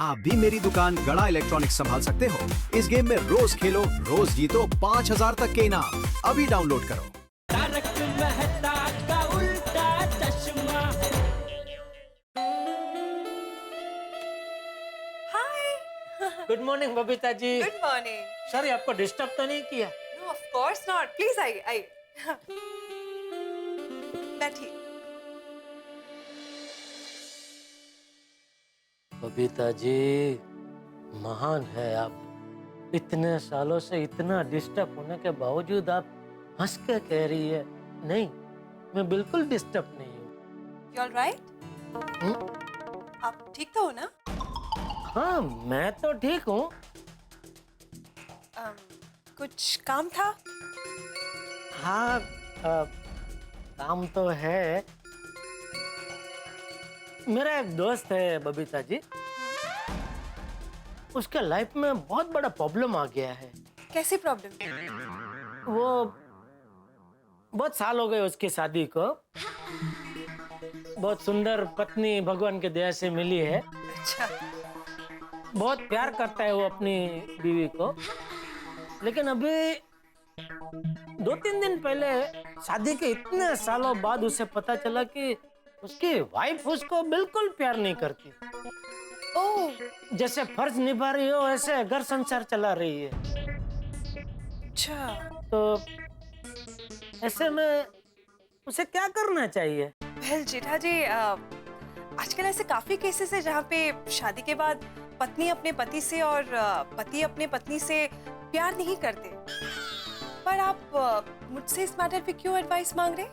आप भी मेरी दुकान गड़ा इलेक्ट्रॉनिक्स संभाल सकते हो। इस गेम में रोज खेलो, रोज जीतो 5,000 तक के इनाम। अभी डाउनलोड करो। Tarak Mehta ka Ulta Chashma. Hi. Good morning Babita ji. Good morning. Sorry, आपको डिस्टर्ब तो नहीं किया? No of course not, please आई बैठिए। बबीता जी, महान है आप। इतने सालों से इतना डिस्टर्ब होने के बावजूद आप हंस के कह रही है नहीं, मैं बिल्कुल डिस्टर्ब नहीं हूँ। You all right? आप ठीक तो हो ना? हाँ, मैं तो ठीक हूँ। कुछ काम था? हाँ, काम तो है। मेरा एक दोस्त है बबीता जी, उसके लाइफ में बहुत बड़ा प्रॉब्लम आ गया है। कैसी प्रॉब्लम? वो बहुत साल हो गए उसकी शादी को। बहुत सुंदर पत्नी भगवान के दया से मिली है। अच्छा। बहुत प्यार करता है वो अपनी बीवी को। लेकिन अभी 2-3 दिन पहले शादी के इतने सालों बाद उसे पता चला कि उसकी वाइफ उसको बिल्कुल प्यार नहीं करती। ओह। जैसे फर्ज निभा रही हो ऐसे घर संसार चला रही है। अच्छा। तो ऐसे में उसे क्या करना चाहिए? वेल जेठा जी, आजकल ऐसे काफी केसेस है जहाँ पे शादी के बाद पत्नी अपने पति से और पति अपने पत्नी से प्यार नहीं करते। पर आप मुझसे इस मैटर पे क्यों एडवाइस मांग रहे?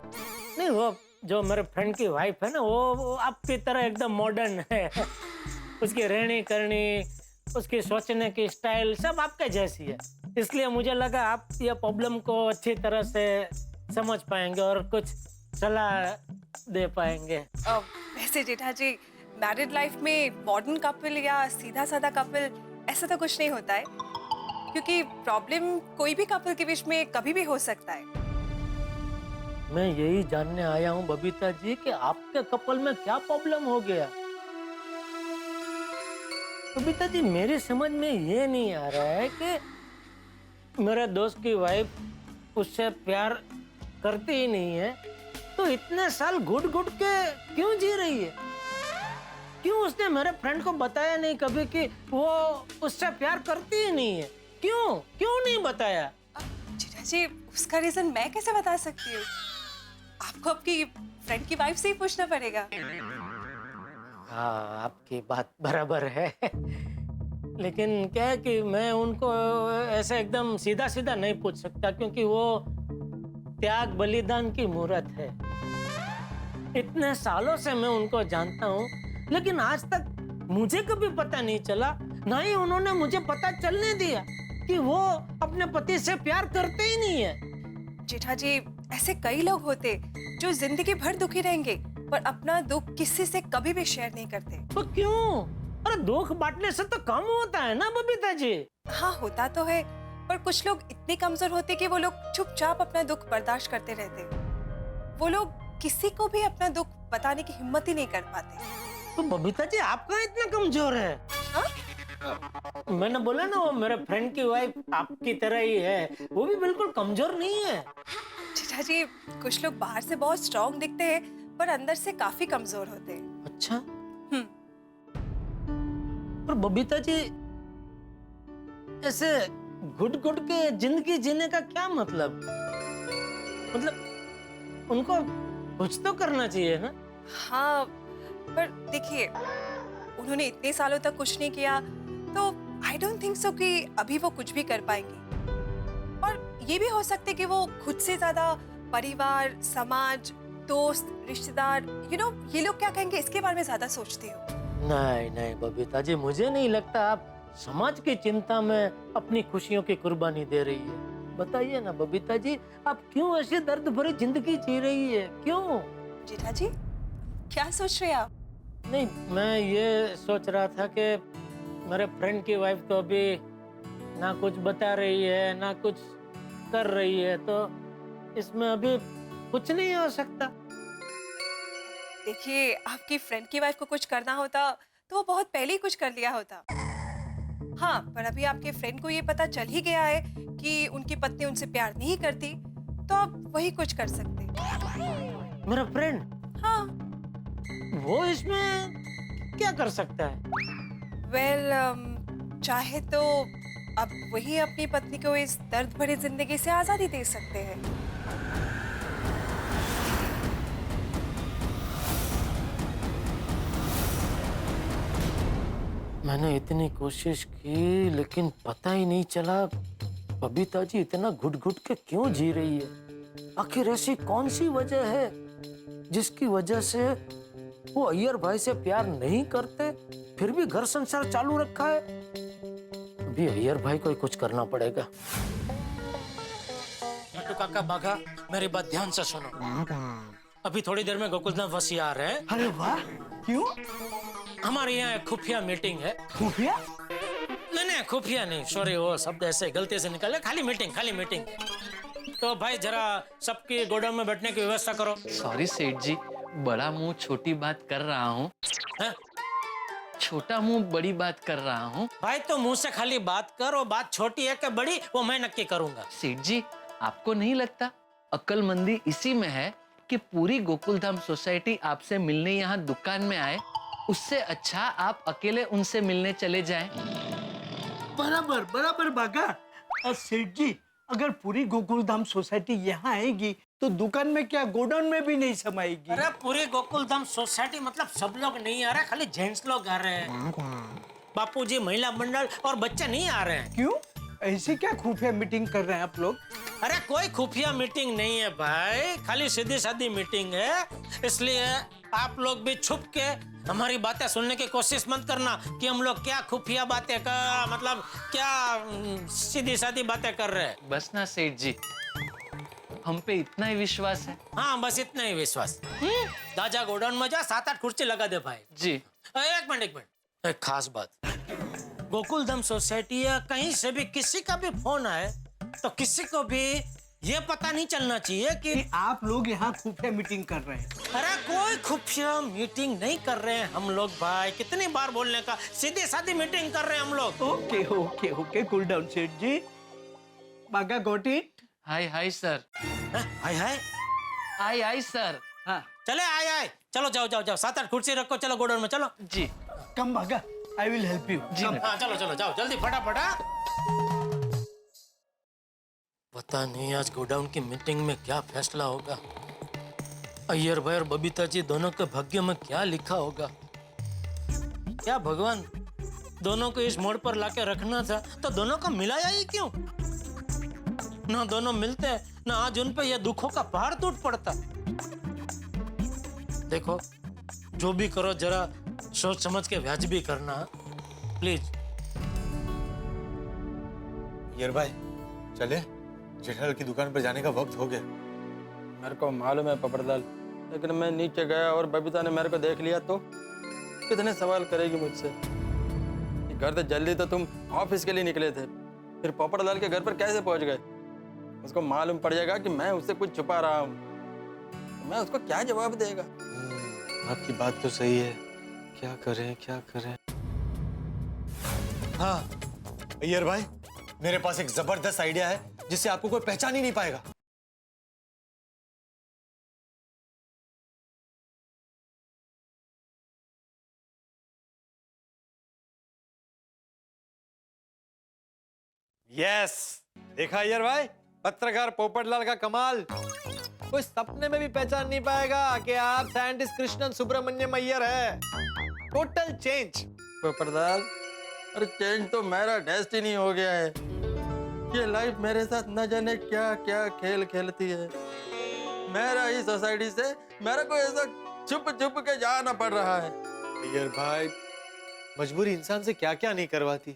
नहीं, वो जो मेरे फ्रेंड की वाइफ है ना, वो आपकी तरह एकदम मॉडर्न है। उसकी रहनी करनी, उसकी सोचने की स्टाइल सब आपके जैसी है। इसलिए मुझे लगा आप ये प्रॉब्लम को अच्छी तरह से समझ पाएंगे और कुछ सलाह दे पाएंगे। वैसे जेठा जी, मैरिड लाइफ में मॉडर्न कपल या सीधा साधा कपल ऐसा तो कुछ नहीं होता है, क्योंकि प्रॉब्लम कोई भी कपल के बीच में कभी भी हो सकता है। मैं यही जानने आया हूँ बबीता जी कि आपके कपल में क्या प्रॉब्लम हो गया। बबीता जी, मेरी समझ में ये नहीं आ रहा है कि मेरे दोस्त की वाइफ उससे प्यार करती ही नहीं है, तो इतने साल घुट घुट के क्यों जी रही है? क्यों उसने मेरे फ्रेंड को बताया नहीं कभी कि वो उससे प्यार करती ही नहीं है? क्यों क्यों नहीं बताया? जेठा जी, उसका रीजन मैं कैसे बता सकती हूँ? आपको आपकी फ्रेंड की वाइफ से ही पूछना पड़ेगा। हाँ, आपकी बात बराबर है। लेकिन क्या है कि मैं उनको ऐसे एकदम सीधा सीधा नहीं पूछ सकता, क्योंकि वो त्याग बलिदान की मूर्त है। इतने सालों से मैं उनको जानता हूँ, लेकिन आज तक मुझे कभी पता नहीं चला, ना ही उन्होंने मुझे पता चलने दिया कि वो अपने पति से प्यार करते ही नहीं है। जेठा जी, ऐसे कई लोग होते जो जिंदगी भर दुखी रहेंगे पर अपना दुख किसी से कभी भी शेयर नहीं करते। तो क्यों? अरे दुख बांटने से तो कम होता है ना बबीता जी? हाँ, होता तो है, पर कुछ लोग इतने कमजोर होते कि वो लोग चुपचाप अपना दुख बर्दाश्त करते रहते। वो लोग किसी को भी अपना दुख बताने की हिम्मत ही नहीं कर पाते। तो बबीता जी, आप कहाँ इतना कमजोर है? हाँ? मैंने बोला ना, वो मेरे फ्रेंड की वाइफ आपकी तरह ही है, वो भी बिल्कुल कमजोर नहीं है। जेठा जी, कुछ लोग बाहर से बहुत स्ट्रॉन्ग दिखते हैं पर अंदर से काफी कमजोर होते हैं। अच्छा। हम्म। पर बबीता जी, ऐसे घुट घुट के जिंदगी जीने का क्या मतलब? मतलब उनको कुछ तो करना चाहिए ना? हाँ, पर देखिए, उन्होंने इतने सालों तक कुछ नहीं किया, तो आई डोंट थिंक सो कि अभी वो कुछ भी कर पाएंगी। और ये भी हो सकता है कि वो खुद से ज्यादा परिवार, समाज, दोस्त, रिश्तेदार, ये लोग क्या कहेंगे इसके बारे में ज्यादा सोचती हो। नहीं नहीं बबीता जी, मुझे नहीं लगता आप समाज की चिंता में अपनी खुशियों की कुर्बानी दे रही है। बताइए ना बबीता जी, आप क्यों ऐसी दर्द भरी जिंदगी जी रही है? क्यों? जेठा जी, क्या सोच रहे हैं आप? नहीं, मैं ये सोच रहा था कि मेरे फ्रेंड की वाइफ तो अभी ना कुछ बता रही है ना कुछ कर रही है, तो इसमें अभी कुछ नहीं हो सकता। देखिए, आपकी फ्रेंड की वाइफ को कुछ करना होता तो वो बहुत पहले ही कुछ कर लिया होता। हाँ, पर अभी आपके फ्रेंड को ये पता चल ही गया है कि उनकी पत्नी उनसे प्यार नहीं करती, तो आप वही कुछ कर सकते। मेरा फ्रेंड, हाँ, वो इसमें क्या कर सकता है? वेल, चाहे तो अब वही अपनी पत्नी को इस दर्द भरी जिंदगी से आजादी दे सकते हैं। मैंने इतनी कोशिश की लेकिन पता ही नहीं चला बबीता जी इतना घुट घुट के क्यों जी रही है। आखिर ऐसी कौन सी वजह है जिसकी वजह से वो अय्यर भाई से प्यार नहीं करते फिर भी घर संसार चालू रखा है। अभी अय्यर भाई को ही कुछ करना पड़ेगा। नट्टू काका बाघा, मेरी बात ध्यान से सुनो। अभी थोड़ी देर में गोकुलधाम वासी आ रहे हैं। अरे वाह, क्यों? हमारे यहाँ एक खुफिया मीटिंग है। खुफिया? नहीं, खुफिया नहीं, सॉरी, वो शब्द ऐसे गलती से निकले। खाली मीटिंग। तो भाई जरा सबकी गोडाउन में बैठने की व्यवस्था करो। सॉरी सेठ जी, बड़ा मुंह छोटी बात कर रहा हूँ। हाँ? छोटा मुंह बड़ी बात कर रहा हूँ। भाई तो मुंह से खाली बात कर, वो बात छोटी है कि बड़ी वो मैं नक्की करूंगा। सेठ जी, आपको नहीं लगता अक्लमंदी इसी में है कि पूरी गोकुलधाम सोसाइटी आपसे मिलने यहाँ दुकान में आए, उससे अच्छा आप अकेले उनसे मिलने चले जाएं। बराबर बागा। और सेठ जी, अगर पूरी गोकुलधाम सोसाइटी यहाँ आएगी तो दुकान में क्या गोडाउन में भी नहीं समाएगी। अरे पूरी गोकुलधाम सोसाइटी मतलब सब लोग नहीं आ रहे, खाली जेंट्स लोग आ रहे हैं। बापूजी, महिला मंडल और बच्चे नहीं आ रहे हैं। क्यों? ऐसी क्या खुफिया मीटिंग कर रहे हैं आप लोग? अरे कोई खुफिया मीटिंग नहीं है भाई, खाली सीधी सादी मीटिंग है। इसलिए आप लोग भी छुप के हमारी बातें सुनने की कोशिश मत करना कि हम लोग क्या खुफिया बातें कर, मतलब क्या सीधी सादी बातें कर रहे हैं। बस ना सेठ जी, हम पे इतना ही विश्वास है। हाँ, बस इतना ही विश्वास। दाजा गोडाउन में जा, 7-8 कुर्सी लगा दे भाई। जी। एक मिनट, एक खास बात। गोकुलधाम सोसाइटी या कहीं से भी किसी का भी फोन आए तो किसी को भी ये पता नहीं चलना चाहिए कि आप लोग यहाँ खुफिया मीटिंग कर रहे हैं। अरे कोई खुफिया मीटिंग नहीं कर रहे हैं हम लोग भाई। कितनी बार बोलने का, सीधी सादी मीटिंग कर रहे हैं हम लोग। ओके, कूल डाउन सेठ जी। बागा got it? Hi sir. Hi hi sir. हाँ, चले आए, चलो जाओ 7-8 कुर्सी रखो, चलो गोडाउन में चलो। जी। कम बागा, आई विल हेल्प यू। जी। हाँ, चलो जाओ जल्दी, फटाफट। पता नहीं आज गोडाउन की मीटिंग में क्या फैसला होगा। अय्यर भाई और बबीता जी दोनों के भाग्य में क्या लिखा होगा। क्या भगवान, दोनों को इस मोड़ पर लाके रखना था तो दोनों को मिलाया ही क्यों? ना दोनों मिलते ना आज उन पे यह दुखों का पहाड़ टूट पड़ता। देखो, जो भी करो जरा सोच समझ के वाजिबी करना, प्लीज। यार भाई, चले जेठालाल की दुकान पर जाने का वक्त हो गया। मेरे को मालूम है पपरदाल, लेकिन मैं नीचे गया और बबीता ने मेरे को देख लिया तो कितने सवाल करेगी मुझसे। घर से जल्दी तो तुम ऑफिस के लिए निकले थे, फिर पोपटलाल के घर पर कैसे पहुंच गए? उसको मालूम पड़ जाएगा कि मैं उससे कुछ छुपा रहा हूँ, तो मैं उसको क्या जवाब देगा? आपकी बात तो सही है, क्या करें। हाँ अय्यर भाई, मेरे पास एक जबरदस्त आइडिया है जिससे आपको कोई पहचान ही नहीं पाएगा। यस, देखा अय्यर भाई, पत्रकार पोपटलाल का कमाल। कोई सपने में भी पहचान नहीं पाएगा कि आप साइंटिस्ट कृष्णन सुब्रमण्यम अय्यर है। Total change. पोपटलाल, अरे चेंज तो मेरा डेस्टिनी हो गया है। ये लाइफ मेरे साथ न जाने क्या क्या खेल खेलती है। मेरा ही सोसाइटी से मेरे को ऐसा छुप के जाना पड़ रहा है। अय्यर भाई, मजबूरी इंसान से क्या क्या नहीं करवाती।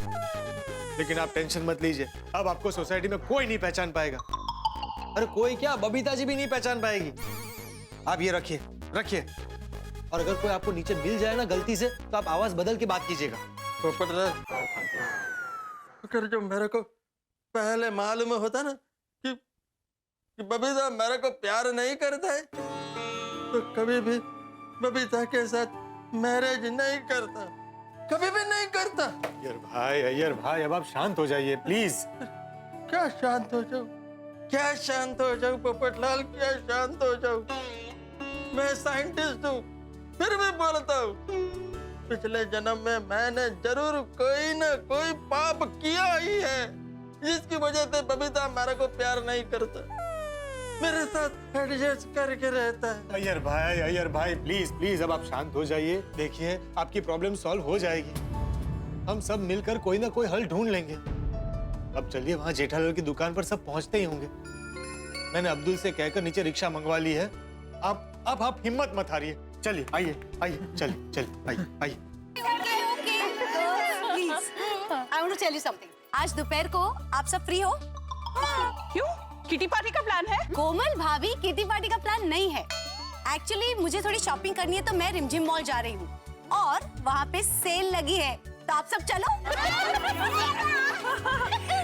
लेकिन आप टेंशन मत लीजिए, अब आपको सोसाइटी में कोई नहीं पहचान पाएगा। अरे कोई क्या, बबीता जी भी नहीं पहचान पाएगी। आप ये रखिए, और अगर कोई आपको नीचे मिल जाए ना गलती से, तो आप आवाज बदल के बात कीजिएगा। पोपटलाल, अगर जो मेरे को पहले मालूम होता ना कि बबीता मेरे को प्यार नहीं करता है, तो कभी भी बबीता के साथ मैरिज नहीं करता। कभी भी नहीं करता। अय्यर भाई अब आप शांत हो जाइए प्लीज। क्या शांत हो जाऊं? क्या शांत हो जाऊं पोपटलाल? क्या शांत हो जाऊं? मैं साइंटिस्ट हूँ, फिर भी बोलता हूँ पिछले जन्म में मैंने जरूर कोई ना कोई पाप किया ही है, जिसकी वजह से बबीता मेरे को प्यार नहीं करता, मेरे साथ एडजस्ट करके रहता है। अय्यर भाई प्लीज प्लीज अब आप शांत हो जाइए। देखिए आपकी प्रॉब्लम सॉल्व हो जाएगी, हम सब मिलकर कोई ना कोई हल ढूंढ लेंगे। अब चलिए वहाँ जेठालाल की दुकान पर सब पहुँचते ही होंगे। मैंने अब्दुल से कहकर नीचे रिक्शा मंगवा ली है। आप हिम्मत मत हारिए। चलिए आइए चलिए चलिए आइए। I want to tell you something. आज दोपहर को आप सब फ्री हो? क्यों? किटी पार्टी का प्लान है? कोमल भाभी, किटी पार्टी का प्लान नहीं है। एक्चुअली मुझे थोड़ी शॉपिंग करनी है तो मैं रिमझिम मॉल जा रही हूँ और वहाँ पे सेल लगी है, तो आप सब चलो।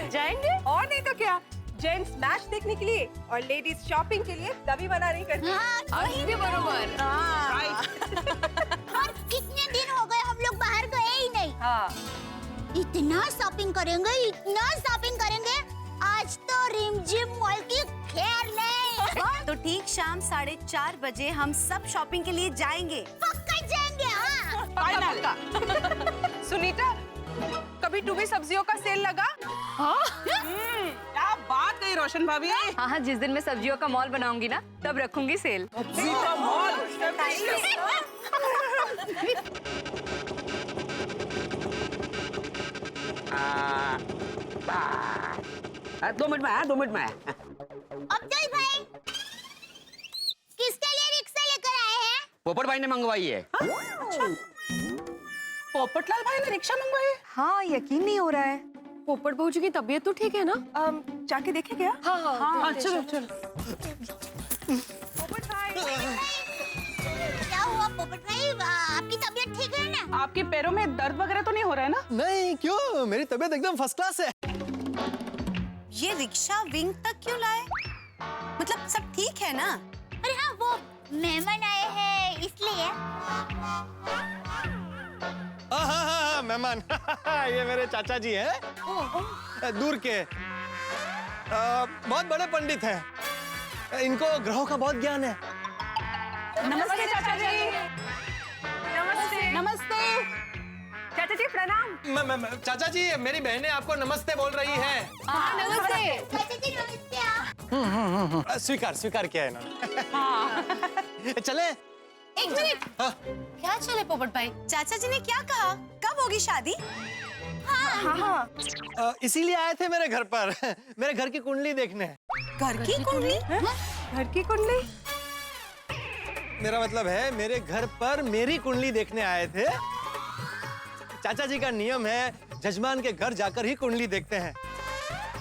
जाएंगे और नहीं तो क्या, जेंट्स मैच देखने के लिए और लेडीज शॉपिंग के लिए तभी मना नहीं करती। वही भी बरोबर। और कितने दिन हो गए हम लोग बाहर गए ही नहीं। हाँ। इतना शॉपिंग करेंगे, आज तो रिमझिम मॉल की खैर ले। तो ठीक शाम 4:30 बजे हम सब शॉपिंग के लिए जाएंगे। पक्का जाएंगे। हाँ। फाइनल। सुनीता, कभी टूबी सब्जियों का सेल लगा? हाँ? क्या बात कही रोशन भाभी। हाँ, जिस दिन मैं सब्जियों का मॉल बनाऊंगी ना, तब रखूंगी सेल। दो मिनट में अब्दुल भाई, किसके लिए रिक्शा लेकर आए हैं? पोपट भाई ने मंगवाई है। पोपटलाल भाई ने रिक्शा मंगवाई? हाँ, यकीन नहीं हो रहा है। पोपट बहू जी की तबीयत तो ठीक है ना? जाके देखे क्या? हाँ, चलो। पोपट भाई। क्या हुआ पोपट भाई, आपकी तबीयत ठीक है ना? आपके पैरों में दर्द वगैरह तो नहीं हो रहा है ना? नहीं, क्यों? मेरी तबीयत एकदम फर्स्ट क्लास है। ये रिक्शा विंग तक क्यों लाए? मतलब सब ठीक है ना? अरे हाँ, वो मेहमान आए हैं इसलिए। हाँ, मेहमान। ये मेरे चाचा जी हैं, दूर के, बहुत बड़े पंडित हैं। इनको ग्रहों का बहुत ज्ञान है। नमस्ते चाचा जी। नमस्ते चाचा जी, प्रणाम। चाचा जी, मेरी बहनें आपको नमस्ते बोल रही हैं। नमस्ते। चाचा जी नमस्ते। स्वीकार किया है इन्होंने। चले? एक मिनट। क्या चले पोपट भाई? चाचा जी ने क्या कहा? कब होगी शादी? हाँ। इसीलिए आए थे मेरे घर पर, मेरे घर की कुंडली देखने। घर की कुंडली? घर की कुंडली? मेरा मतलब है मेरे घर पर मेरी कुंडली देखने आए थे। चाचा जी का नियम है, जजमान के घर जाकर ही कुंडली देखते हैं।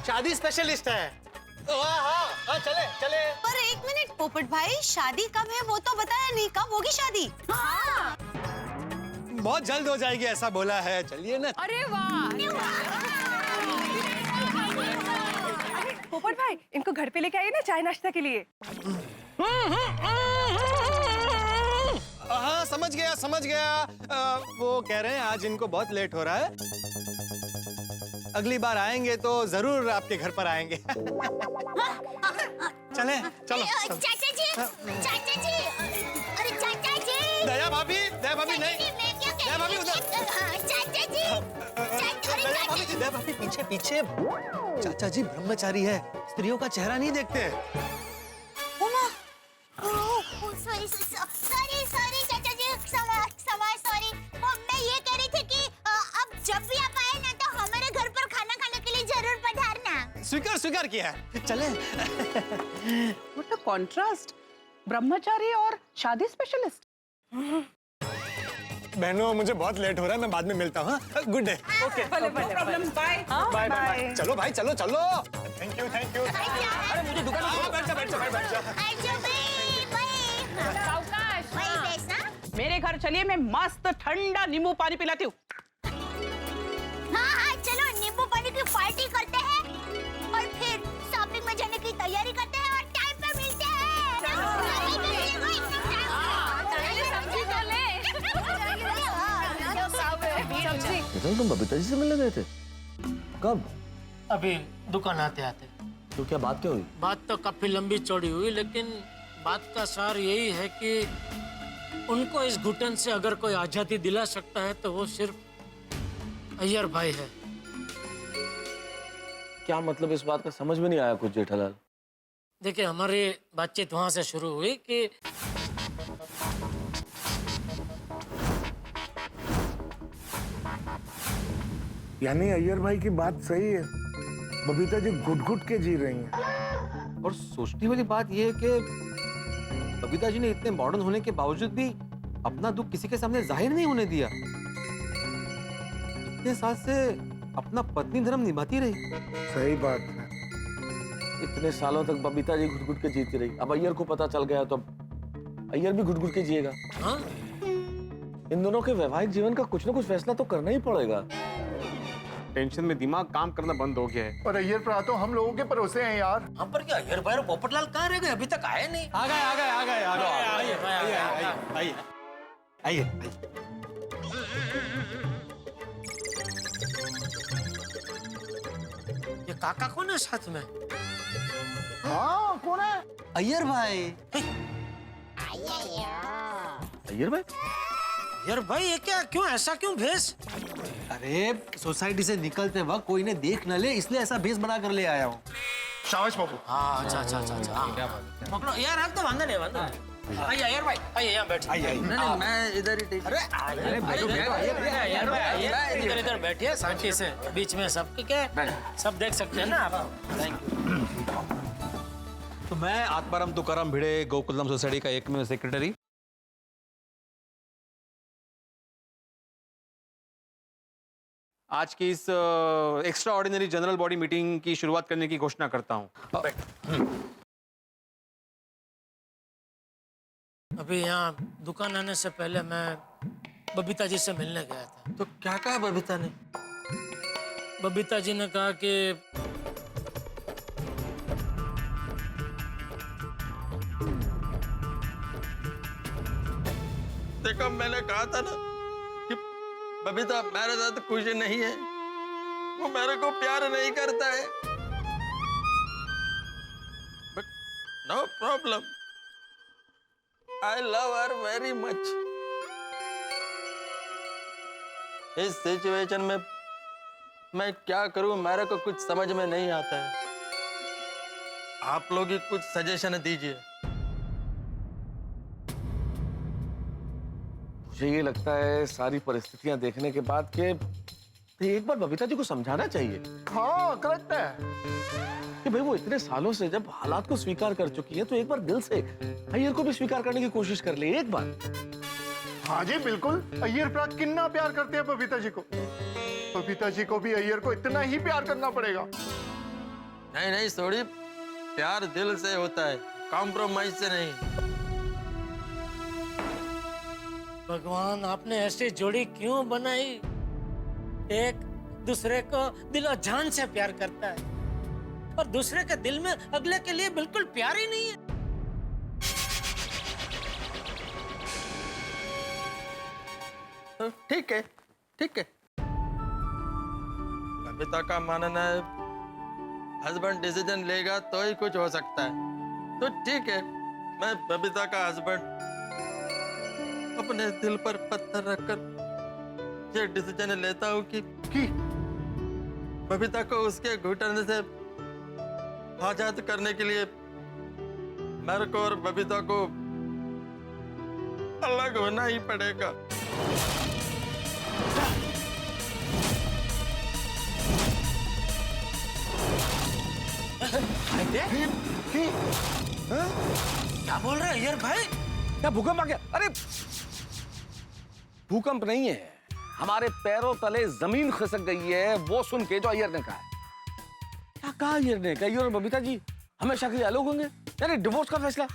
शादी स्पेशलिस्ट है। हाँ, चले। पर एक मिनट पोपट भाई, शादी कब है वो तो बताया नहीं, कब होगी शादी? हाँ। बहुत जल्द हो जाएगी ऐसा बोला है, चलिए ना। अरे वाह। पोपट भाई, इनको घर पे लेके आइए ना चाय नाश्ता के लिए। हाँ, समझ गया। वो कह रहे हैं आज इनको बहुत लेट हो रहा है, अगली बार आएंगे तो जरूर आपके घर पर आएंगे। चलो। चाचा जी, अरे चाचा जी। दया भाभी नहीं। दया भाभी उधर। चाचा जी। दया भाभी पीछे। चाचा जी ब्रह्मचारी है, स्त्रियों का चेहरा नहीं देखते। सॉरी चाचा जी, सॉरी। मैं ये कह रही थी कि अब जब भी आप आए ना तो हमारे घर पर खाना खाने के लिए जरूर पधारना। स्वीकार किया है, चले। व्हाट अ कॉन्ट्रास्ट, ब्रह्मचारी और शादी स्पेशलिस्ट। बहनों, मुझे बहुत लेट हो रहा है, मैं बाद में मिलता हूँ। Good day. Okay, problem. Bye. चलो भाई, चलो। Thank you. अरे मुझे दुकान बैठ जा। मेरे घर चलिए, मैं मस्त ठंडा नींबू पानी पिलाती हूँ। हाँ, चलो नींबू पानी की पार्टी करते हैं और फिर शॉपिंग में जाने की तैयारी करते हैं और टाइम पे मिलते हैं। बबीता तुम बबीता जी से मिलने गए थे? कब? अभी दुकान आते आते। तो क्या बात क्या हुई? बात तो काफी लंबी चौड़ी हुई, लेकिन बात का सार यही है कि उनको इस घुटन से अगर कोई आजादी दिला सकता है तो वो सिर्फ अय्यर भाई है। क्या मतलब इस बात का समझ में नहीं आया कुछ जेठालाल। देखिए, हमारी बातचीत वहां से शुरू हुई कि यानी अय्यर भाई की बात सही है, बबीता जी घुट-घुट के जी रही हैं। और सोचने वाली बात यह है कि बबीता जी ने इतने मॉडर्न होने के बावजूद भी अपना दुख किसी के सामने जाहिर नहीं होने दिया। इतने साल से अपना पत्नी धर्म निभाती रही। सही बात है। इतने सालों तक बबीता जी घुट-घुट के जीती रही, अब अय्यर को पता चल गया तो अय्यर भी घुट-घुट के जिएगा। हाँ? इन दोनों के वैवाहिक जीवन का कुछ ना कुछ फैसला तो करना ही पड़ेगा। टेंशन में दिमाग काम करना बंद हो गया है। और अय्यर प्रा तो हम लोगों के भरोसे हैं यार। हम पर क्या अय्यर भाई और पोपटलाल कहाँ रह गए? अभी तक आए नहीं। आ गए आइए। ये काका कौन है साथ में? हाँ, कौन है? अय्यर भाई। अय्यर भाई? यार भाई, ये क्या, क्यों ऐसा क्यों भेष? अरे सोसाइटी से निकलते वक्त कोई ने देख न ले, इसलिए ऐसा भेष बना कर ले आया हूँ। शाबाश बाबू। हाँ, अच्छा। पकड़ो यार, आप तो वांदा नहीं। आइए यार भाई, आइए यहाँ बैठ। नहीं, मैं इधर ही। अरे यार भाई, आइए इधर बैठिए शांति से, बीच में सब ठीक है, सब देख सकते हैं ना आप। Thank you. तो मैं आत्माराम तुकाराम भिड़े, गोकुलधाम सोसाइटी का एकमेव सेक्रेटरी। आज की इस extra ordinary general body meeting की शुरुआत करने की घोषणा करता हूँ। अभी यहाँ दुकान आने से पहले मैं बबीता जी से मिलने गया था। तो क्या कहा बबीता ने? बबीता जी ने कहा कि देखो, मैंने कहा था ना कि बबीता मेरे साथ खुश नहीं है, वो मेरे को प्यार नहीं करता है। But no problem, I love her very much. इस सिचुएशन में मैं क्या करूं, मेरे को कुछ समझ में नहीं आता है। आप लोग ही कुछ सजेशन दीजिए। मुझे ये लगता है सारी परिस्थितियां देखने के बाद कि एक बार बबीता जी को समझाना चाहिए। हाँ, करेक्ट है कि भाई वो इतने सालों से जब हालात को स्वीकार कर चुकी है तो एक बार दिल से अय्यर को भी स्वीकार करने की कोशिश कर ले एक बार। हाँ जी बिल्कुल। अय्यर प्रा कितना प्यार करते हैं बबीता जी को। बबीता जी को भी अय्यर को इतना ही प्यार करना पड़ेगा। नहीं सोड़ी, प्यार दिल से होता है, कॉम्प्रोमाइज से नहीं। भगवान, आपने ऐसी जोड़ी क्यों बनाई? एक दूसरे को दिलो जान से प्यार करता है और दूसरे के दिल में अगले के लिए बिल्कुल प्यार ही नहीं है। तो ठीक है। बबीता का मानना है हस्बैंड डिसीजन लेगा तो ही कुछ हो सकता है। तो ठीक है, मैं बबीता का हस्बैंड अपने दिल पर पत्थर रखकर ये डिसीजन लेता हूँ कि बबीता को उसके घुटने से आजाद करने के लिए मेरे को और बबीता को अलग होना ही पड़ेगा। क्या बोल रहे हैं यार भाई? क्या भूकंप आ गया? अरे भूकंप नहीं है, हमारे पैरों तले जमीन खिसक गई है, वो सुन के जो अय्यर ने कहा है। क्या कहा अय्यर ने? अय्यर और बबीता जी हमेशा के लिए अलग होंगे? यानी डिवोर्स का फैसला?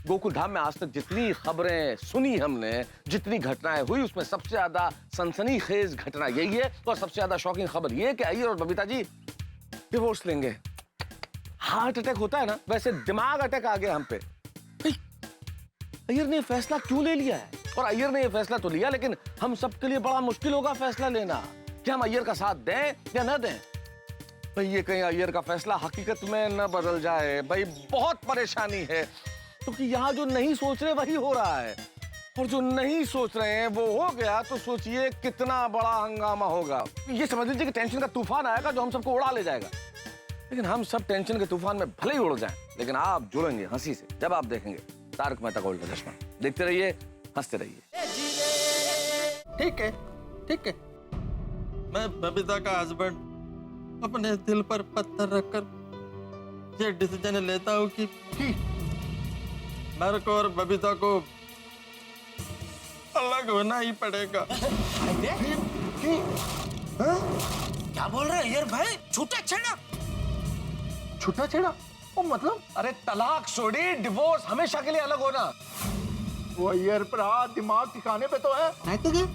गोकुल धाम में आज तक जितनी खबरें सुनी हमने, जितनी घटनाएं हुई, उसमें सबसे ज्यादा सनसनीखेज घटना यही है और सबसे ज्यादा शॉकिंग खबर यह है कि अय्यर और बबीता जी डिवोर्स लेंगे। हार्ट अटैक होता है ना, वैसे दिमाग अटैक आ गया हम पे। अय्यर ने फैसला क्यों ले लिया है? और अय्यर ने ये फैसला तो लिया, लेकिन हम सबके लिए बड़ा मुश्किल होगा फैसला लेना। कि हम अय्यर का साथ दें या न दें। भाई ये कहीं अय्यर का फैसला हकीकत में न बदल जाए। भाई बहुत परेशानी है, क्योंकि यहाँ जो नहीं सोच रहे वही हो रहा है, और जो नहीं सोच रहे हैं वो हो गया तो सोचिए कितना बड़ा हंगामा होगा। ये समझ लीजिए कि टेंशन का तूफान आएगा जो हम सबको उड़ा ले जाएगा। लेकिन हम सब टेंशन के तूफान में भले ही उड़ जाएं, लेकिन आप जुड़ेंगे हंसी से जब आप देखेंगे तारक मेहता का उल्टा चश्मा। देखते रहिए, हंसते रहिए। ठीक है, ठीक है। मैं बबीता का हस्बैंड अपने दिल पर पत्थर रखकर ये डिसीजन लेता हूँ कि मेरे को और बबीता को अलग होना ही पड़ेगा। क्या बोल रहे हैं यार भाई? छूटा छेड़ा? छूटा छेड़ा? ओ मतलब? अरे तलाक छोड़ी, डिवोर्स, हमेशा के लिए अलग होना। वो अय्यर भरा दिमाग ठिकाने पे तो है। नहीं तो क्या?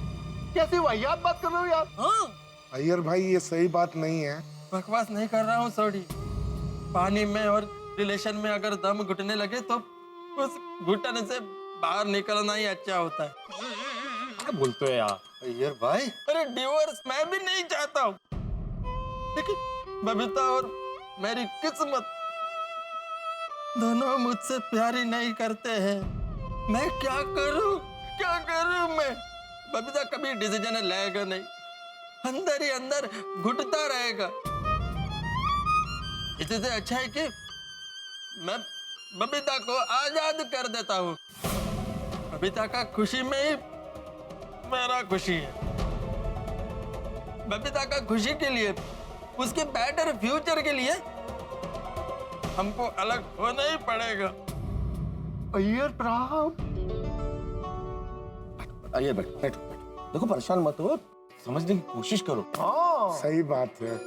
कैसी वाहियात बात कर रहे हो यार? हाँ, अय्यर भाई ये सही बात नहीं है। बकवास नहीं कर रहा हूँ सॉरी। पानी में और रिलेशन में अगर दम घुटने लगे तो उस घुटने से बाहर निकलना ही अच्छा होता है। क्या बोलते हो यार? अय्यर भाई, अरे डिवोर्स मैं भी नहीं चाहता हूँ, लेकिन बबीता और मेरी किस्मत दोनों मुझसे प्यार ही नहीं करते हैं। मैं क्या करूँ, क्या करूँ मैं? बबीता कभी डिसीजन लेगा नहीं, अंदर ही अंदर घुटता रहेगा। इससे अच्छा है कि मैं बबीता को आजाद कर देता हूँ। बबीता का खुशी में ही मेरा खुशी है। बबीता का खुशी के लिए, उसके बेटर फ्यूचर के लिए हमको अलग होना ही पड़ेगा। अय्यर भरा। आइए बैठो बैठो, देखो परेशान मत हो, समझने की कोशिश करो। सही बात है।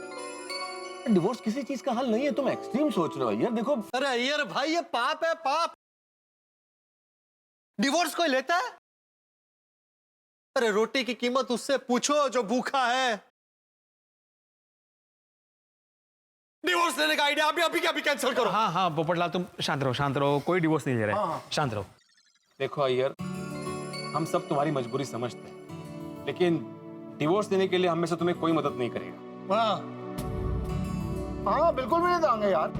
डिवोर्स किसी चीज का हल नहीं है, तुम एक्सट्रीम सोच रहे हो यार। देखो अरे अय्यर भाई ये पाप है, पाप। डिवोर्स कोई लेता है? अरे रोटी की कीमत उससे पूछो जो भूखा है। डिवोर्स लेने का आइडिया अभी अभी कैंसिल करो। हाँ हाँ पोपटलाल तुम शांत रहो, कोई डिवोर्स नहीं ले रहे। शांत रहो। देखो अय्यर, हम सब तुम्हारी मजबूरी समझते हैं, लेकिन डिवोर्स देने के लिए हम में से तुम्हें कोई मदद नहीं करेगा। हाँ बिल्कुल भी नहीं देंगे यार।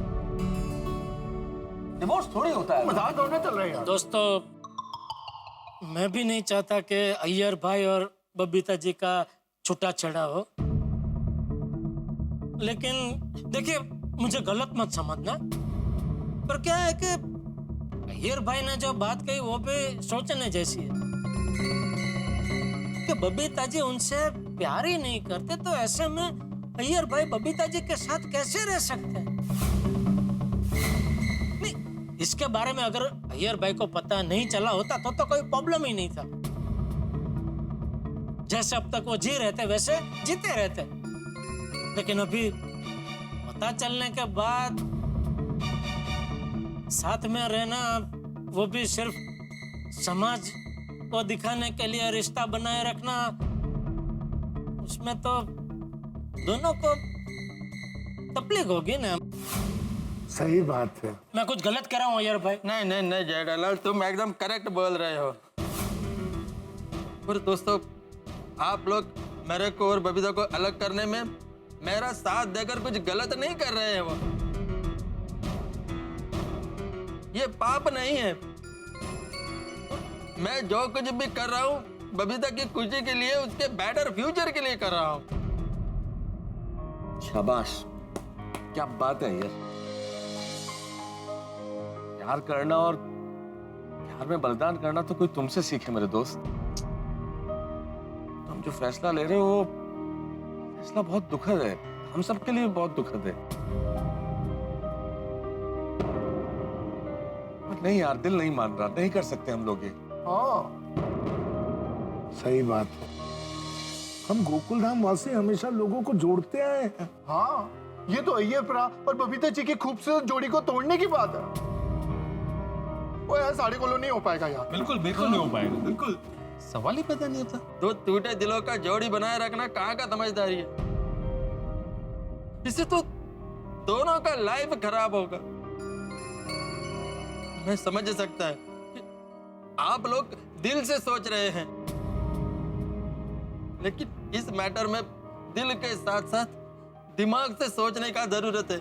डिवोर्स थोड़ी होता है, मजाक करने चल रहे हैं यार। दोस्तों, मैं भी नहीं चाहता कि अय्यर भाई और बबीता जी का छूटा छड़ा हो, लेकिन देखिए मुझे गलत मत समझना, पर क्या है कि अय्यर भाई ने जो बात कही वो भी सोचने जैसी है कि बबीता जी उनसे प्यार ही नहीं करते, तो ऐसे में अय्यर भाई बबीता जी के साथ कैसे रह सकते हैं? नहीं, इसके बारे में अगर अय्यर भाई को पता नहीं चला होता तो कोई प्रॉब्लम ही नहीं था। जैसे अब तक वो जी रहे थे वैसे जीते रहते, लेकिन अभी पता चलने के बाद साथ में रहना, वो भी सिर्फ समाज को दिखाने के लिए रिश्ता बनाए रखना, उसमें तो दोनों को तकलीफ होगी ना। सही बात है। मैं कुछ गलत कर रहा हूँ अय्यर भाई? नहीं नहीं नहीं जयलाल, तुम एकदम करेक्ट बोल रहे हो। और दोस्तों, आप लोग मेरे को और बबीता को अलग करने में मेरा साथ देकर कुछ गलत नहीं कर रहे हैं। वो ये पाप नहीं है। मैं जो कुछ भी कर रहा हूँ बबीता की खुशी के लिए, उसके बेटर फ्यूचर के लिए कर रहा हूँ। शाबाश, क्या बात है यार। प्यार करना और प्यार में बलिदान करना तो कोई तुमसे सीखे मेरे दोस्त। तुम जो फैसला ले रहे हो वो फैसला बहुत दुखद है, हम सबके लिए बहुत दुखद है। पर नहीं यार, दिल नहीं मान रहा, नहीं कर सकते हम लोग ये। सही बात है। हम गोकुल धाम वासी हमेशा लोगों को जोड़ते आए हैं। हाँ, ये तो अय्यर भरा और बबीता जी की खूबसूरत जोड़ी को तोड़ने की बात है। वो यार साड़ी को नहीं हो पाएगा यार। बिल्कुल बिल्कुल नहीं हो पाएगा, बिल्कुल सवाल ही पैदा नहीं होता। दो टूटे दिलों का जोड़ी बनाए रखना कहाँ का समझदारी है? इससे तो दोनों का लाइफ खराब होगा। मैं समझ सकता है कि आप लोग दिल से सोच रहे हैं, लेकिन इस मैटर में दिल के साथ साथ दिमाग से सोचने का जरूरत है।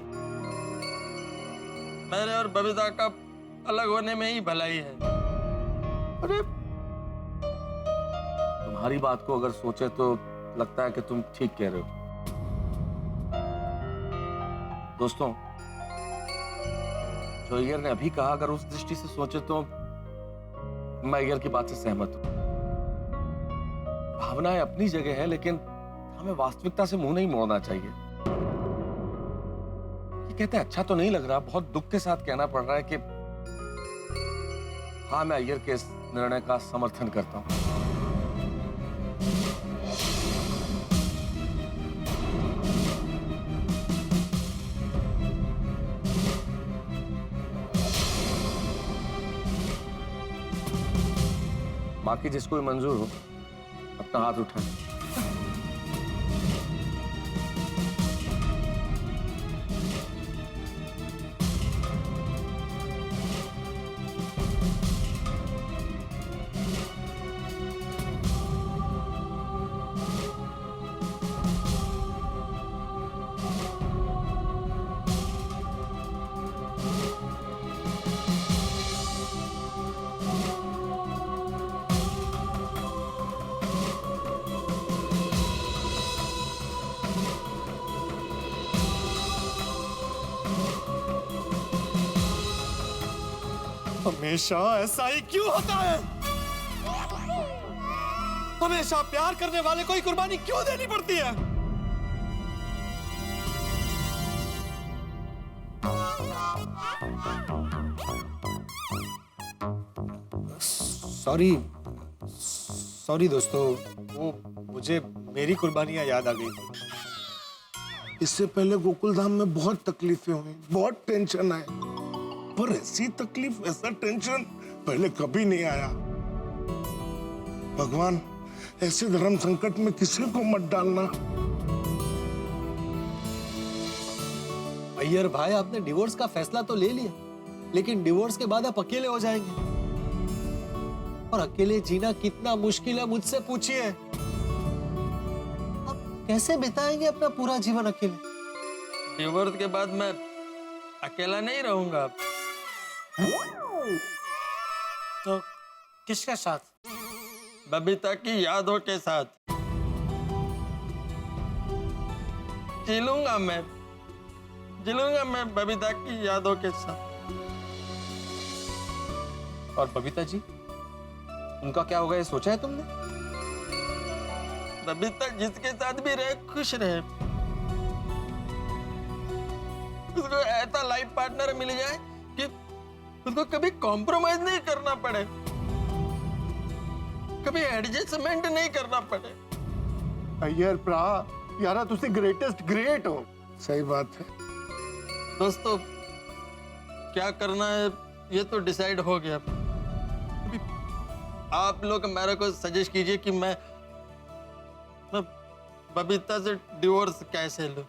मेरे और बबीता का अलग होने में ही भलाई है। अरे तुम्हारी बात को अगर सोचे तो लगता है कि तुम ठीक कह रहे हो। दोस्तों, जो अय्यर ने अभी कहा, अगर उस दृष्टि से सोचे तो मैं अय्यर की बात से सहमत हूं। भावनाएं अपनी जगह है, लेकिन हमें वास्तविकता से मुंह नहीं मोड़ना चाहिए। ये कहते हैं अच्छा तो नहीं लग रहा, बहुत दुख के साथ कहना पड़ रहा है कि हाँ, मैं अय्यर के इस निर्णय का समर्थन करता हूं। बाकी जिसको भी मंजूर हो अपना हाथ उठाएं। हमेशा ऐसा ही क्यों होता है? हमेशा प्यार करने वाले को ही कुर्बानी क्यों देनी पड़ती है? सॉरी दोस्तों, वो मुझे मेरी कुर्बानियां याद आ गई थी। इससे पहले गोकुलधाम में बहुत तकलीफें हुई, बहुत टेंशन आए, पर ऐसी तकलीफ, ऐसा टेंशन पहले कभी नहीं आया। भगवान, ऐसे धर्म संकट में किसी को मत डालना। अय्यर भाई, आपने डिवोर्स का फैसला तो ले लिया, लेकिन डिवोर्स के बाद आप अकेले हो जाएंगे, और अकेले जीना कितना मुश्किल है मुझसे पूछिए। आप कैसे बिताएंगे अपना पूरा जीवन अकेले? डिवोर्स के बाद मैं अकेला नहीं रहूंगा। तो किसके साथ? बबीता की यादों के साथ जिलूंगा मैं बबीता की यादों के साथ। और बबीता जी, उनका क्या होगा ये सोचा है तुमने? बबीता जिसके साथ भी रहे खुश रहे, उसको ऐसा लाइफ पार्टनर मिल जाए कि उसको कभी कॉम्प्रोमाइज नहीं करना पड़े, कभी एडजस्टमेंट नहीं करना पड़े। अय्यर प्रा, यारा तुसी ग्रेटेस्ट ग्रेट हो। सही बात है दोस्तों, क्या करना है ये तो डिसाइड हो गया। अभी आप लोग मेरे को सजेस्ट कीजिए कि मैं बबीता से डिवोर्स कैसे लूं।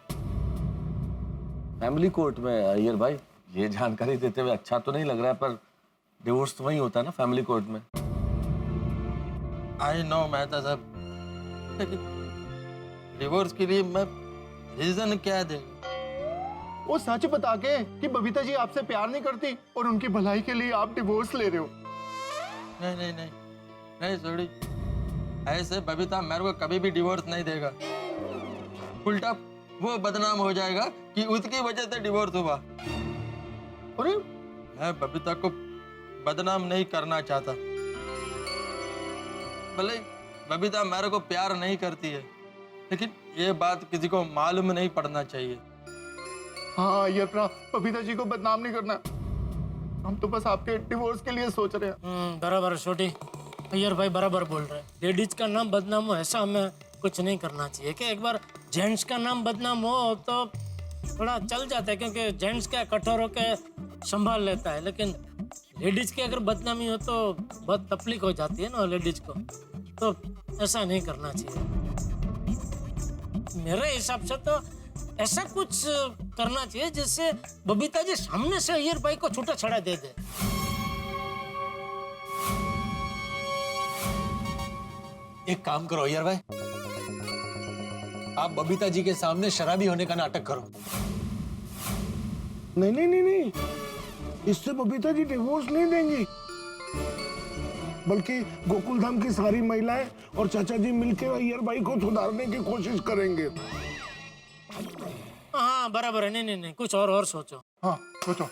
फैमिली कोर्ट में अय्यर भाई, ये जानकारी देते हुए अच्छा तो नहीं लग रहा है, पर डिवोर्स तो वही होता है ना, फैमिली कोर्ट में। आई नो मेहता साहब, लेकिन डिवोर्स के लिए मैं रीजन क्या देगा? वो सच बता के कि बबीता जी आपसे प्यार नहीं करती और उनकी भलाई के लिए आप डिवोर्स ले रहे हो। नहीं सॉरी, ऐसे बबीता मेरे को कभी भी डिवोर्स नहीं देगा। उल्टा वो बदनाम हो जाएगा कि उसकी वजह से डिवोर्स हुआ। अरे मैं बबीता को बदनाम नहीं करना चाहता। भले बबीता मेरे को प्यार नहीं करती है, लेकिन ये बात किसी को मालूम नहीं पड़ना चाहिए। हाँ अय्यर प्रा, बबीता जी को बदनाम नहीं करना, हम तो बस आपके डिवोर्स के लिए सोच रहे हैं। बराबर छोटी, अय्यर भाई बराबर बोल रहे हैं। लेडीज का नाम बदनाम हो ऐसा हमें कुछ नहीं करना चाहिए। कि एक बार जेंट्स का नाम बदनाम हो तो थोड़ा चल जाता है, क्योंकि जेंट्स क्या कठोर होकर संभाल लेता है, लेकिन लेडीज की अगर बदनामी हो तो बहुत तकलीफ हो जाती है ना लेडीज को, तो ऐसा नहीं करना चाहिए। मेरे हिसाब से तो ऐसा कुछ करना चाहिए जिससे बबीता जी सामने से अय्यर भाई को छूटा छड़ा दे दे। एक काम करो अय्यर भाई, आप बबीता जी के सामने शराबी होने का नाटक करो। नहीं नहीं नहीं नहीं, इससे बबीता जी डिवोर्स नहीं देंगी, बल्कि गोकुलधाम की सारी महिलाएं और चाचा जी मिलकर अय्यर भाई को सुधारने की कोशिश करेंगे। हाँ बराबर है। नहीं नहीं, कुछ और सोचो। हाँ सोचो।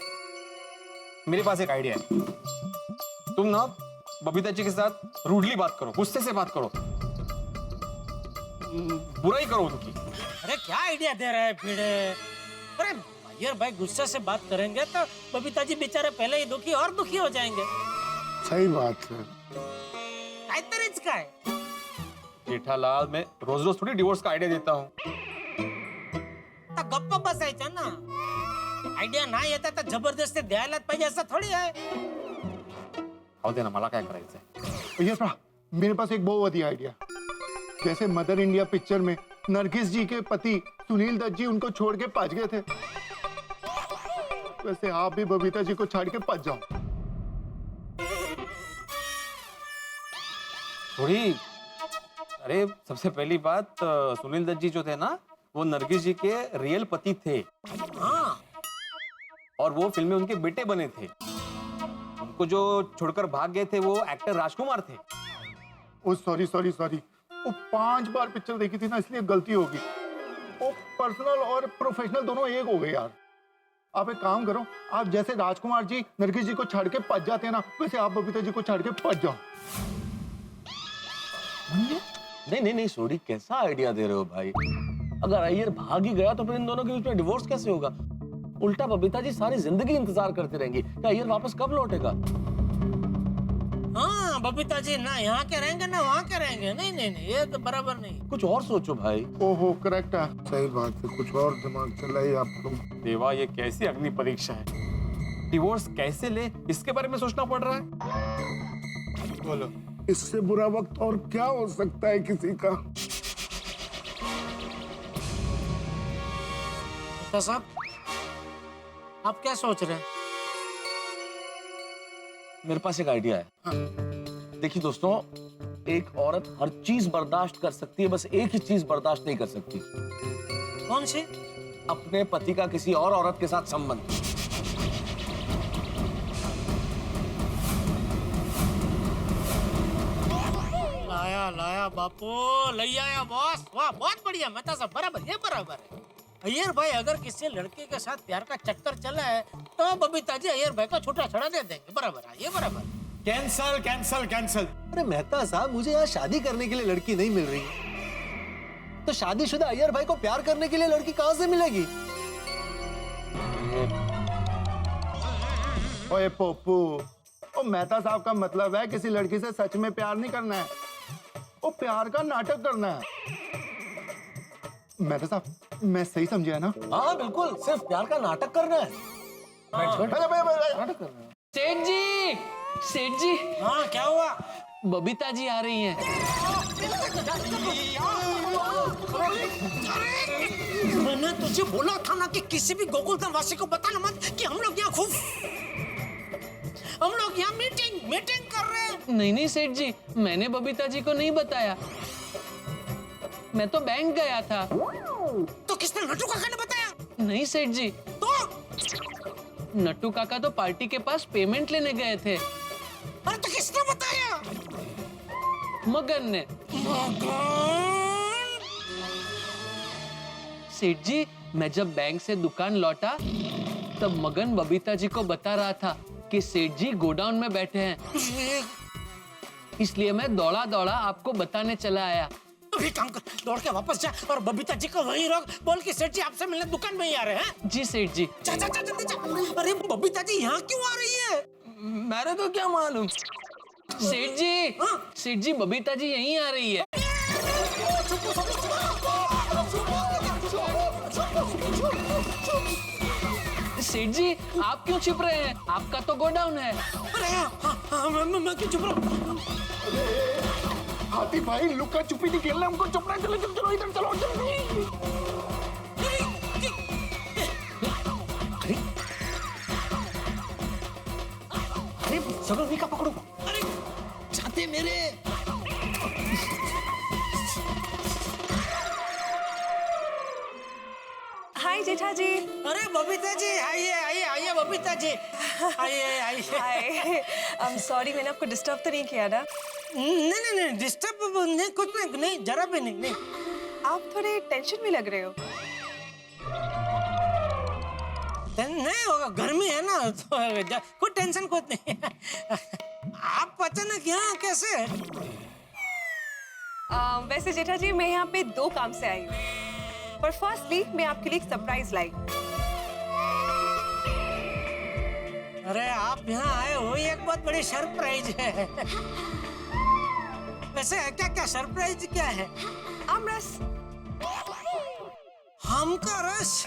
मेरे पास एक आइडिया है। तुम ना बबीता जी के साथ रूडली बात करो, गुस्से से बात करो, बुराई करो उनकी। अरे क्या आइडिया दे रहा है फिर? अरे अय्यर भाई गुस्से से बात करेंगे तो बबीता जी बेचारे पहले ही दुखी और दुखी हो जाएंगे। सही बात है। का है जेठालाल, मैं रोज रोज थोड़ी डिवोर्स का आइडिया देता हूँ। गप्पा बसायचं ना, आयडिया नाही येता तर जबरदस्ती द्यायलाच पाहिजे असं थोडी आहे। आओ देना, मला काय करायचंय? यस मेरे पास एक बहुत बढ़िया आइडिया। जैसे मदर इंडिया पिक्चर में नरगिस जी के पति सुनील दत्त जी उनको छोड़ के भाग गए थे, वैसे आप भी बबीता जी को छोड़ के भाग जाओ। थोड़ी, अरे सबसे पहली बात, सुनील दत्त जी जो थे ना, वो नरगिस जी के रियल पति थे। हाँ। और वो फिल्म में उनके बेटे बने थे। उनको जो छोड़कर भाग गए थे वो एक्टर राजकुमार थे। ओ सॉरी सॉरी सॉरी, वो 5 बार पिक्चर देखी थी ना, इसलिए गलती होगी। वो पर्सनल और प्रोफेशनल दोनों एक हो गए यार। आप एक काम करो, आप जैसे राजकुमार जी नरगिस जी को छाड़ के पच जाते हैं ना, वैसे आप बबीता जी को छाड़ के पच जाओ। नहीं नहीं नहीं सोडी, कैसा आइडिया दे रहे हो भाई? अगर अय्यर भाग ही गया तो फिर इन दोनों के बीच में डिवोर्स कैसे होगा? उल्टा बबीता जी सारी जिंदगी इंतजार करती रहेंगी कि अय्यर वापस कब लौटेगा। हाँ, बबीता जी ना यहाँ के रहेंगे ना वहाँ के रहेंगे। नहीं नहीं नहीं, ये तो बराबर नहीं। कुछ और सोचो भाई। ओहो करेक्ट है, सही बात है, कुछ और दिमाग चलाइए आप लोग। देवा, ये कैसी अग्नि परीक्षा है? डिवोर्स कैसे ले, इसके बारे में सोचना पड़ रहा है। बोलो, इससे बुरा वक्त और क्या हो सकता है किसी का? तो साहब, आप क्या सोच रहे हैं? मेरे पास एक आइडिया है। देखिए दोस्तों, एक औरत हर चीज बर्दाश्त कर सकती है, बस एक ही चीज बर्दाश्त नहीं कर सकती। कौन सी? अपने पति का किसी और औरत के साथ संबंध। लाया लाया बापू, लई आया बॉस। वाह, बहुत बढ़िया। मैं तो बराबर, ये बराबर है। अय्यर भाई अगर किसी लड़के के साथ प्यार का चक्कर चला है तो बबीता जी अय्यर भाई को छूटा छड़ा दे देंगे। बराबर है, ये बराबर। Cancel cancel cancel. अरे मेहता साहब, मुझे यहाँ शादी करने के लिए लड़की नहीं मिल रही, तो शादीशुदा अय्यर भाई को प्यार करने के लिए लड़की कहाँ से मिलेगी? ओए पोपू, ओ मेहता साहब का मतलब है किसी लड़की से सच में प्यार नहीं करना है, वो प्यार का नाटक करना है। मेहता साहब, मैं सही समझा ना? हाँ बिल्कुल, सिर्फ प्यार का नाटक करना है। नाटक करना है। सेठ जी, सेठ जी। हाँ, क्या हुआ? बबीता जी आ रही हैं। मैंने तुझे बोला था ना कि किसी भी गोकुलधाम वासी को बताना मत कि हम लोग यहाँ मीटिंग कर रहे हैं। नहीं नहीं सेठ जी, मैंने बबीता जी को नहीं बताया, मैं तो बैंक गया था। तो किसने? नट्टू काका ने बताया? नहीं सेठ जी, तो नट्टू काका तो पार्टी के पास पेमेंट लेने गए थे। अरे तो किसने बताया? मगन ने। सेठ जी, मैं जब बैंक से दुकान लौटा तब मगन बबीता जी को बता रहा था कि सेठ जी गोडाउन में बैठे हैं, इसलिए मैं दौड़ा दौड़ा आपको बताने चला आया। तो भी काम कर, दौड़ के वापस जा और बबीता जी को वहीं रोक, बोल कि सेठ जी आपसे मिलने दुकान में ही आ रहे हैं। जी सेठ जी। जा जल्दी जा। अरे बबीता जी यहाँ क्यों आ रही है? मेरे को क्या मालूम। सेठ जी, सेठ जी बबीता जी यहीं आ रही है। सेठ जी, आप क्यों छिप रहे हैं? आपका तो गोडाउन है। अरे मैं क्यों छुप रहा हूँ? हाथी भाई, लुका छुपी नहीं खेलना, हमको चुपना। चलो चलो चलो, इधर चलो चलो। अरे सगळं का पकड़ो। अरे छाते मेरे। हाय जेठा जी। अरे बबीता जी आइए आइए आइए बबीता जी आइए आइए। हाय आई एम सॉरी, मैंने आपको डिस्टर्ब तो नहीं किया ना? नहीं डिस्टर्ब नहीं, कुछ नहीं जरा भी नहीं। आप थोड़े टेंशन में लग रहे हो। नहीं होगा, गर्मी है ना तो कुछ टेंशन कुछ नहीं। आप अचानक यहाँ कैसे? वैसे जेठा जी मैं यहाँ पे 2 काम से आई हूँ। पर फर्स्टली मैं आपके लिए एक सरप्राइज लाई। अरे आप यहाँ आए हो, ये एक बहुत बड़ी सरप्राइज है। वैसे क्या क्या सरप्राइज क्या है? आमरस। आम का रस?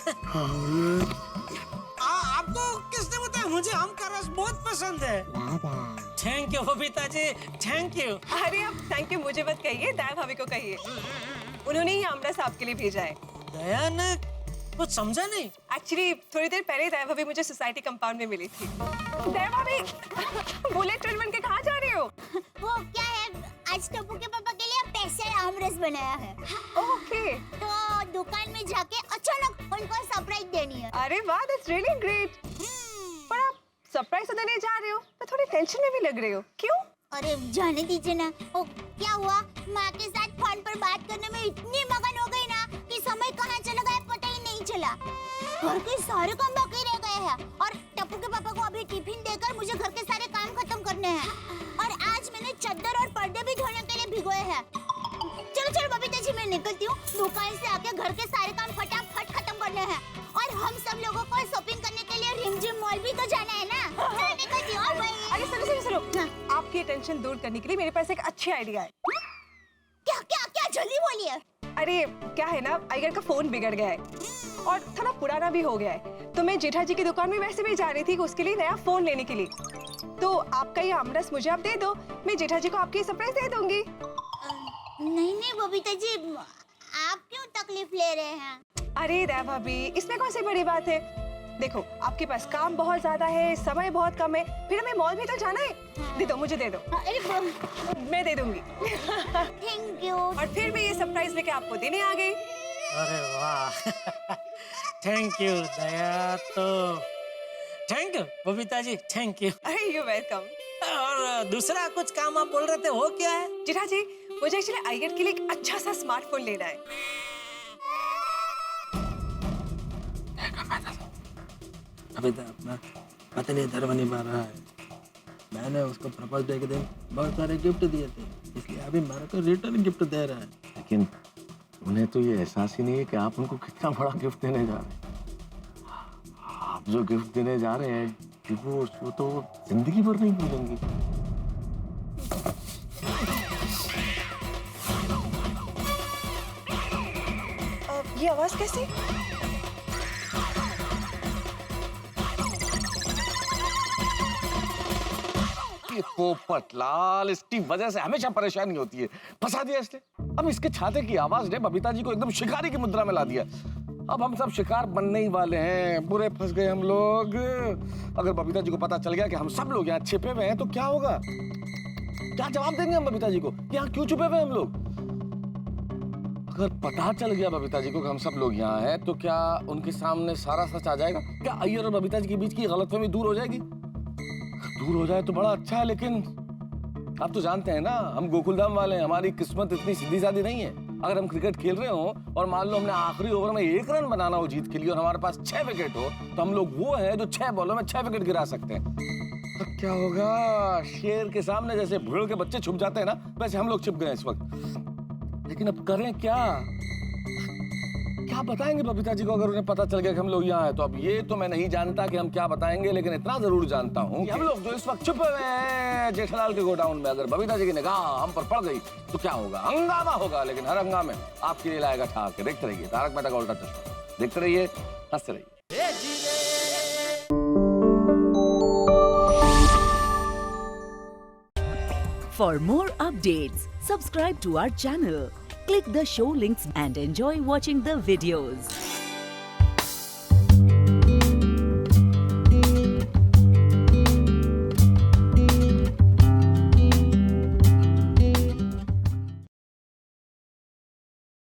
आपको किसने बताया? मुझे आम का रस बहुत पसंद है। Thank you Babita ji, thank you. अरे आप थैंक यू मुझे मत कहिए, दया भाभी को कहिए। उन्होंने ही आमरस आपके लिए भेजा है। दया ने कुछ समझा नहीं? एक्चुअली थोड़ी देर पहले दया भाभी मुझे सोसाइटी कंपाउंड में मिली थी। दया भाभी बुलेट ट्रेन बन के कहाँ जा रही हो? वो क्या है, आज टप्पू के पापा के लिए स्पेशल आमरस बनाया है। ओके। तो दुकान में जाके अचानक उनको सरप्राइज देनी है। अरे वाह, दैट्स रियली ग्रेट। पर आप सरप्राइज तो देने जा रहे हो, तो थोड़ी टेंशन में भी लग रहे हो, क्यों? अरे जाने दीजिए ना। ओ क्या हुआ, माँ के साथ फोन पर बात करने में इतनी मगन हो गई ना कि समय कहाँ चला गया पता ही नहीं चला। घर के सारे काम बाकी रह गए हैं और टप्पू के पापा को अभी टिफिन देकर मुझे घर के सारे काम खत्म करने हैं। और आज मैंने चादर और पर्दे भी धोने के लिए भिगोए हैं। चलो चलो बबीता जी, मैं निकलती हूँ। दुकान से आके घर के सारे काम फटाफट खत्म करने हैं और हम सब लोगों को शॉपिंग करने के लिए रिमझिम मॉल भी तो जाना है ना। मैं निकलती हूँ भाई। अरे सुनो, आपकी टेंशन दूर करने के लिए मेरे पास एक अच्छी आइडिया है। क्या क्या क्या, जल्दी बोलिए। अरे क्या है ना, आइगर का फोन बिगड़ गया है और थोड़ा पुराना भी हो गया है। तो मैं जेठा जी की दुकान में वैसे भी जा रही थी उसके लिए नया फोन लेने के लिए। तो आपका ये आमरस मुझे आप दे दो, मैं जेठा जी को आपकी सरप्राइज दे दूंगी। नहीं बबीता जी, आप क्यों तकलीफ ले रहे हैं? अरे दया भाभी, इसमें कौन सी बड़ी बात है? देखो आपके पास काम बहुत ज्यादा है, समय बहुत कम है, फिर हमें मॉल भी तो जाना है। दे दो, मुझे दे दो। अरे मैं दे दूंगी। Thank you. और फिर मैं ये सरप्राइज लेके आपको देने आ गई। अरे वाह, थैंक यू दया। तो thank you Babita ji, thank you. अरे यू वेलकम। और दूसरा कुछ काम आप बोल रहे थे, वो क्या है? जेठा जी, मुझे एक्चुअली आइगर के लिए एक अच्छा सा स्मार्टफोन लेना है। अभी तक अपना पत्नी धर्म निभा रहा है। मैंने उसको प्रपोज डे के दिन बहुत सारे गिफ्ट दिए थे, इसलिए अभी मेरे को रिटर्न गिफ्ट दे रहा है। लेकिन उन्हें तो ये एहसास ही नहीं है कि आप उनको कितना बड़ा गिफ्ट देने जा रहे हैं। आप जो गिफ्ट देने जा रहे हैं डिवोर्स, वो तो जिंदगी भर नहीं भूलेंगी। ये आवाज कैसी? पोपट लाल, इसकी वजह से हमेशा परेशानी होती है। फंसा दिया इसने। अब इसके छाते की आवाज ने बबीता जी को एकदम शिकारी की मुद्रा में ला दिया। अब हम सब शिकार बनने ही वाले हैं। बुरे फंस गए हम लोग। अगर बबीता जी को पता चल गया कि हम सब लोग यहाँ छिपे हुए हैं तो क्या होगा? क्या जवाब देंगे हम बबीता जी को? यहाँ क्यों छुपे हुए हैं हम लोग? अगर पता चल गया बबीता जी को कि हम सब लोग यहाँ हैं तो क्या उनके सामने सारा सच आ जाएगा? क्या अय्यर और बबीता जी के बीच की गलतफहमी दूर हो जाएगी? दूर हो जाए तो बड़ा अच्छा है, लेकिन आप तो जानते हैं ना, हम गोकुलधाम वाले हैं, हमारी किस्मत इतनी सीधी सादी नहीं है। अगर हम क्रिकेट खेल रहे हो और मान लो हमने आखिरी ओवर में 1 रन बनाना हो जीत के लिए और हमारे पास 6 विकेट हो, तो हम लोग वो हैं जो 6 बॉलों में 6 विकेट गिरा सकते हैं। तो क्या होगा? शेर के सामने जैसे भेड़ के बच्चे छुप जाते हैं ना, वैसे हम लोग छुप गए इस वक्त। लेकिन अब करें क्या? क्या बताएंगे बबीता जी को अगर उन्हें पता चल गया कि हम लोग यहाँ हैं? तो अब ये तो मैं नहीं जानता कि हम क्या बताएंगे, लेकिन इतना जरूर जानता हूँ कि हम लोग जो इस वक्त छुपे हुए हैं जेठालाल के गोडाउन में, अगर बबीता जी की निगाह हम पर पड़ गई तो क्या होगा? हंगामा होगा। लेकिन हर हंगामे आपके लिए लाएगा ठाके। देखते रहिए तारक मेहता का उल्टा चश्मा। देखते रहिए, हंसते रहिए। For more updates, subscribe to our channel, click the show links and enjoy watching the videos.